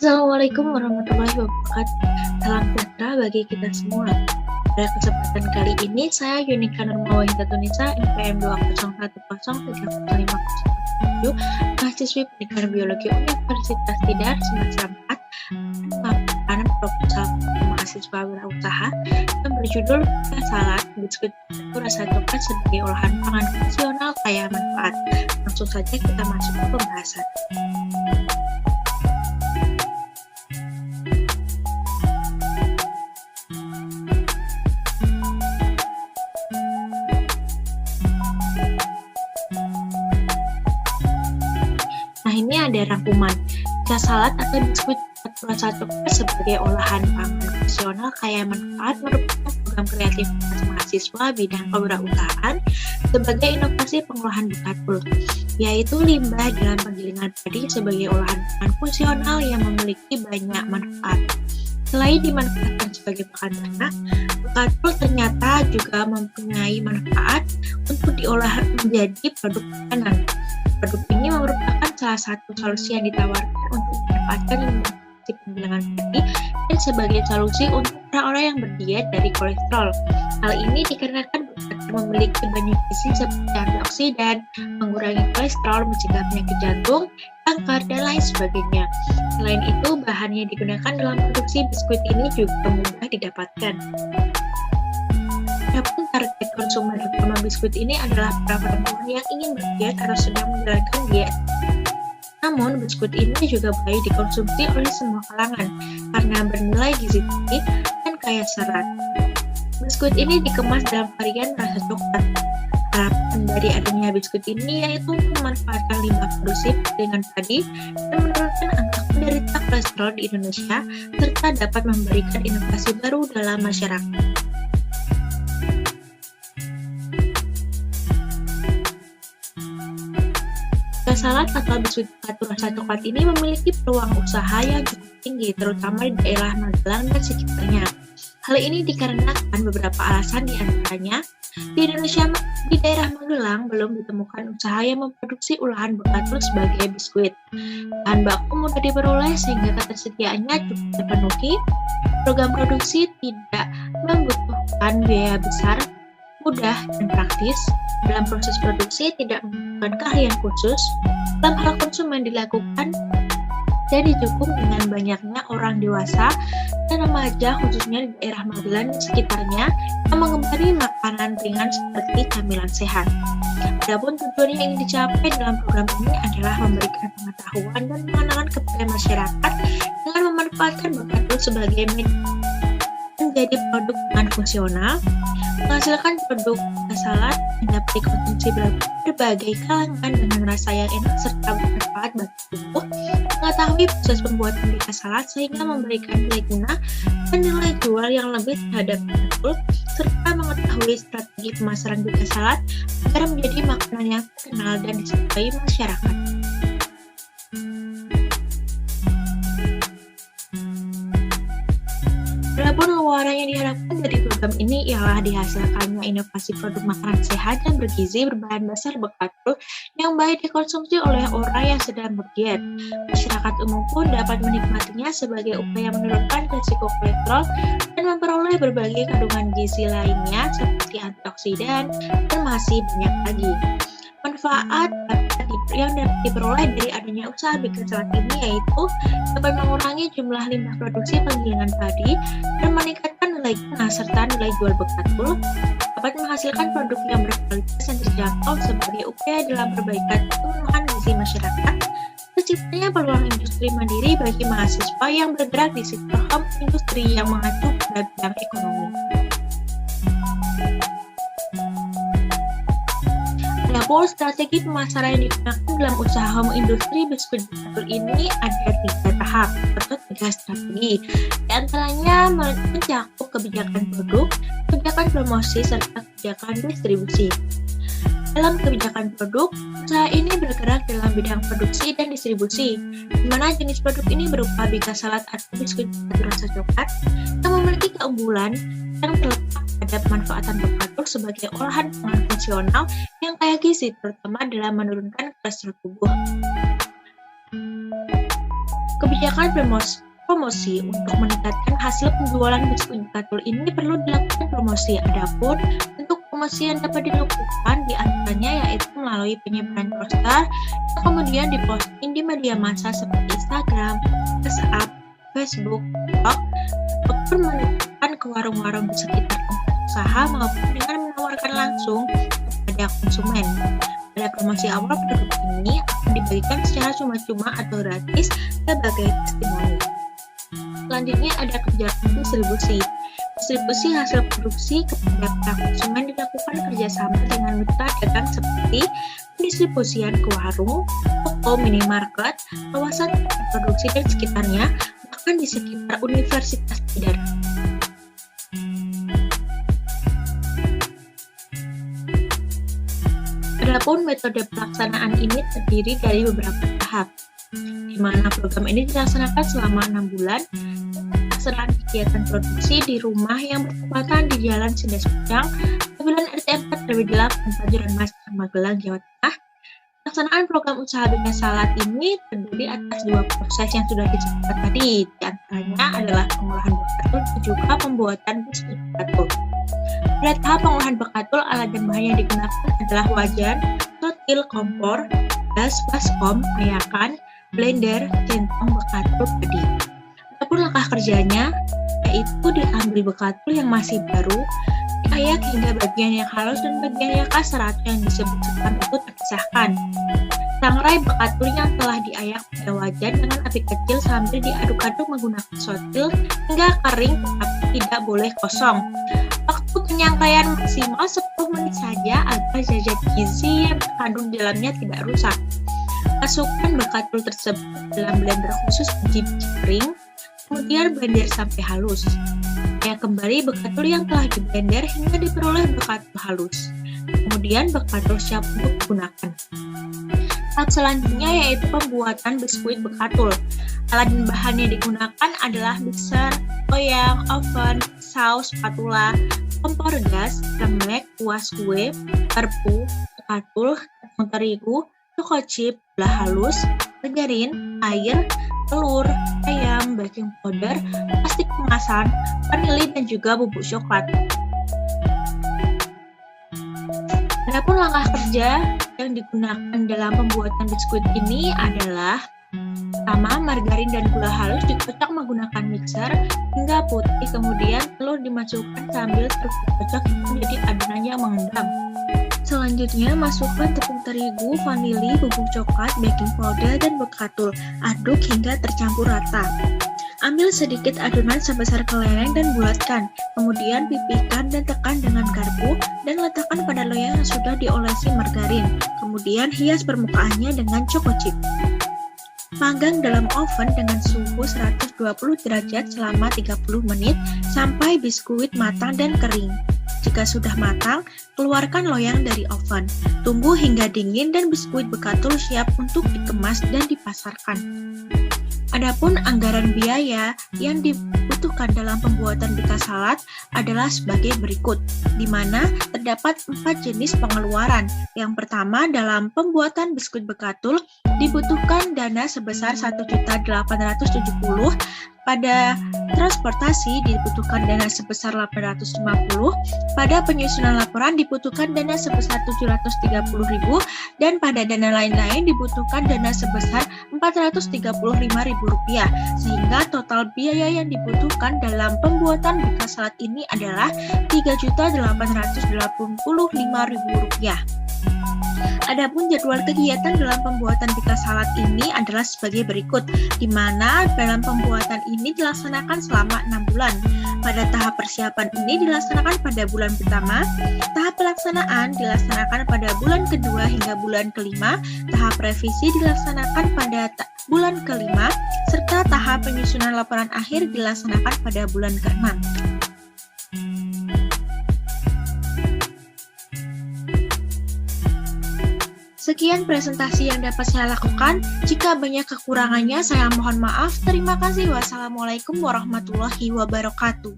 Assalamualaikum warahmatullahi wabarakatuh. Salam sejahtera bagi kita semua. Pada kesempatan kali ini, saya Yunika Nurmawati Tatunisa, NPM 201030507, mahasiswi pendidikan biologi Universitas Tidar, Sumatera 4, melakukan proposal mahasiswa wirausaha yang berjudul Salat Biskuit Rasa Coklat sebagai olahan pangan fungsional kaya manfaat. Langsung saja kita masuk ke pembahasan. Nah, ini ada rangkuman. Salat atau biskuit rasa coklat sebagai olahan pangan fungsional kaya manfaat merupakan program kreatif mahasiswa bidang kewirausahaan sebagai inovasi pengolahan bekatul, yaitu limbah dalam penggilingan padi sebagai olahan pangan fungsional yang memiliki banyak manfaat. Selain dimanfaatkan sebagai pakan ternak, bekatul ternyata juga mempunyai manfaat untuk diolah menjadi produk makanan. Produk ini merupakan salah satu solusi yang ditawarkan untuk memanfaatkan limbah penggilingan padi dan sebagai solusi untuk orang-orang yang berdiet dari kolesterol. Hal ini dikarenakan bekatul memiliki banyak gizi seperti antioksidan, mengurangi kolesterol, mencegah penyakit jantung, kanker, dan lain sebagainya. Selain itu, bahan yang digunakan dalam produksi biskuit ini juga mudah didapatkan. Adapun target konsumen utama biskuit ini adalah para perempuan yang ingin berdiet atau sedang menjalankan diet. Namun, biskuit ini juga baik dikonsumsi oleh semua kalangan karena bernilai gizi tinggi dan kaya serat. Biskuit ini dikemas dalam varian rasa coklat. Harapan dari adanya biskuit ini yaitu memanfaatkan limbah produksi dengan padi dan menurunkan angka penderita kolesterol di Indonesia serta dapat memberikan inovasi baru dalam masyarakat. Salat atau biskuit bekatul rasa coklat ini memiliki peluang usaha yang cukup tinggi, terutama di daerah Magelang dan sekitarnya. Hal ini dikarenakan beberapa alasan, diantaranya di Indonesia, di daerah Magelang belum ditemukan usaha yang memproduksi olahan bekatul sebagai biskuit. Bahan baku mudah diperoleh sehingga ketersediaannya cukup terpenuhi. Program produksi tidak membutuhkan biaya besar, mudah dan praktis. Dalam proses produksi tidak membutuhkan keahlian khusus. Dalam hal konsumen dilakukan dan didukung dengan banyaknya orang dewasa dan remaja khususnya di daerah Magelang dan sekitarnya yang mengemari makanan ringan seperti camilan sehat. Adapun tujuan yang ingin dicapai dalam program ini adalah memberikan pengetahuan dan pengenalan kepada masyarakat dengan memanfaatkan bekatul sebagai menjadi produk pangan fungsional, menghasilkan produk salat yang dapat dikonsumsi berbagai kalangan dengan rasa yang enak serta bermanfaat bagi tubuh, mengetahui proses pembuatan bika salat sehingga memberikan nilai guna dan nilai jual yang lebih terhadap bekatul, serta mengetahui strategi pemasaran bika salat agar menjadi makanan yang terkenal dan disukai masyarakat. Adapun luaran yang diharapkan dari program ini ialah dihasilkannya inovasi produk makanan sehat dan bergizi berbahan dasar bekatul yang baik dikonsumsi oleh orang yang sedang berdiet. Masyarakat umum pun dapat menikmatinya sebagai upaya menurunkan risiko kolesterol dan memperoleh berbagai kandungan gizi lainnya seperti antioksidan dan masih banyak lagi. Manfaat yang dapat diperoleh dari adanya usaha bika salat ini yaitu dapat mengurangi jumlah limbah produksi penggilingan padi dan meningkatkan nilai guna serta nilai jual bekatul, dapat menghasilkan produk yang berkualitas dan terjangkau sebagai upaya dalam perbaikan pemenuhan gizi masyarakat, terciptanya peluang industri mandiri bagi mahasiswa yang bergerak di sektor home industri yang mengacu pada bidang ekonomi. Adapun strategi pemasaran yang digunakan dalam usaha home industri biskuit bekatul ini ada 3 tahap atau 3 strategi. Di antaranya mencakup kebijakan produk, kebijakan promosi, serta kebijakan distribusi. Dalam kebijakan produk, usaha ini bergerak dalam bidang produksi dan distribusi, di mana jenis produk ini berupa bika salat atau biskuit bekatul rasa coklat yang memiliki keunggulan yang terletak pada pemanfaatan bekatul sebagai olahan pangan fungsional yang kaya gizi, terutama dalam menurunkan kolesterol tubuh. Kebijakan promosi untuk meningkatkan hasil penjualan biskuit bekatul ini perlu dilakukan promosi. Adapun bentuk promosi yang dapat dilakukan diantaranya yaitu melalui penyebaran poster yang kemudian diposting di media massa seperti Instagram, WhatsApp, Facebook, TikTok, ataupun menunjukkan ke warung-warung di sekitar tempat usaha maupun dengan menawarkan langsung kepada konsumen. Pada promosi awal produk ini akan dibagikan secara cuma-cuma atau gratis sebagai testimoni. Selanjutnya ada kebijakan distribusi. Distribusi hasil produksi kepada para konsumen dilakukan kerjasama dengan mitra dagang seperti pendistribusian ke warung, toko, minimarket, kawasan produksi dan sekitarnya, bahkan di sekitar universitas tidak. Adapun metode pelaksanaan ini terdiri dari beberapa tahap, di mana program ini dilaksanakan selama 6 bulan. Pelaksanaan kegiatan produksi di rumah yang bertepatan di Jalan Sindas Pujang, Kabupaten RT 4 RW 8 Pajuran Mas, Magelang, Jawa Tengah. Pelaksanaan program usaha Bina Salad ini terdiri atas 2 proses yang sudah disebutkan tadi, di antaranya adalah pengolahan bekatul dan juga pembuatan biskuit bekatul. Pada tahap pengolahan bekatul, alat dan bahan yang digunakan adalah wajan, totil, kompor, gas, baskom, mayakan, blender, centong bekatul padi. Adapun langkah kerjanya, yaitu diambil bekatul yang masih baru, diayak hingga bagian yang halus dan bagian yang kasar atau yang disebut sepan itu terpisahkan. Sangrai bekatul yang telah diayak pada wajan dengan api kecil sambil diaduk-aduk menggunakan sotil hingga kering tetapi tidak boleh kosong. Waktu penyangkaian maksimal 10 menit saja agar zat gizi yang terkandung di dalamnya tidak rusak. Masukkan bekatul tersebut dalam blender khusus biji-biji kering, kemudian blender sampai halus. Kembali bekatul yang telah diblender hingga diperoleh bekatul halus. Kemudian bekatul siap untuk digunakan. Tahap selanjutnya yaitu pembuatan biskuit bekatul. Alat dan bahan yang digunakan adalah mixer, loyang, oven, saus, spatula, kompor gas, remek, kuas kue, garpu, bekatul, tepung terigu, choco chip, gula halus, margarin, air, telur, ayam, baking powder, plastik kemasan, vanili, dan juga bubuk coklat. Adapun langkah kerja yang digunakan dalam pembuatan biskuit ini adalah: pertama, margarin dan gula halus dikocok menggunakan mixer hingga putih, kemudian telur dimasukkan sambil terus dikocok menjadi adonan yang mengendap. Selanjutnya, masukkan tepung terigu, vanili, bubuk coklat, baking powder, dan bekatul. Aduk hingga tercampur rata. Ambil sedikit adonan sebesar kelereng dan bulatkan. Kemudian pipihkan dan tekan dengan garpu dan letakkan pada loyang yang sudah diolesi margarin. Kemudian hias permukaannya dengan choco chip. Panggang dalam oven dengan suhu 120 derajat selama 30 menit sampai biskuit matang dan kering. Jika sudah matang, keluarkan loyang dari oven. Tunggu hingga dingin dan biskuit bekatul siap untuk dikemas dan dipasarkan. Adapun anggaran biaya yang dibutuhkan dalam pembuatan Bika Salad adalah sebagai berikut, di mana terdapat 4 jenis pengeluaran. Yang pertama, dalam pembuatan biskuit bekatul dibutuhkan dana sebesar 1.870.000. Pada transportasi dibutuhkan dana sebesar 850, pada penyusunan laporan dibutuhkan dana sebesar 730.000, dan pada dana lain-lain dibutuhkan dana sebesar Rp435.000, sehingga total biaya yang dibutuhkan dalam pembuatan Bika Salad ini adalah Rp3.885.000. Adapun jadwal kegiatan dalam pembuatan Bika Salad ini adalah sebagai berikut, di mana dalam pembuatan ini dilaksanakan selama 6 bulan. Pada tahap persiapan ini dilaksanakan pada bulan pertama, tahap pelaksanaan dilaksanakan pada bulan kedua hingga bulan kelima, tahap revisi dilaksanakan pada bulan kelima, serta tahap penyusunan laporan akhir dilaksanakan pada bulan ke-6. Sekian presentasi yang dapat saya lakukan. Jika banyak kekurangannya, saya mohon maaf. Terima kasih. Wassalamualaikum warahmatullahi wabarakatuh.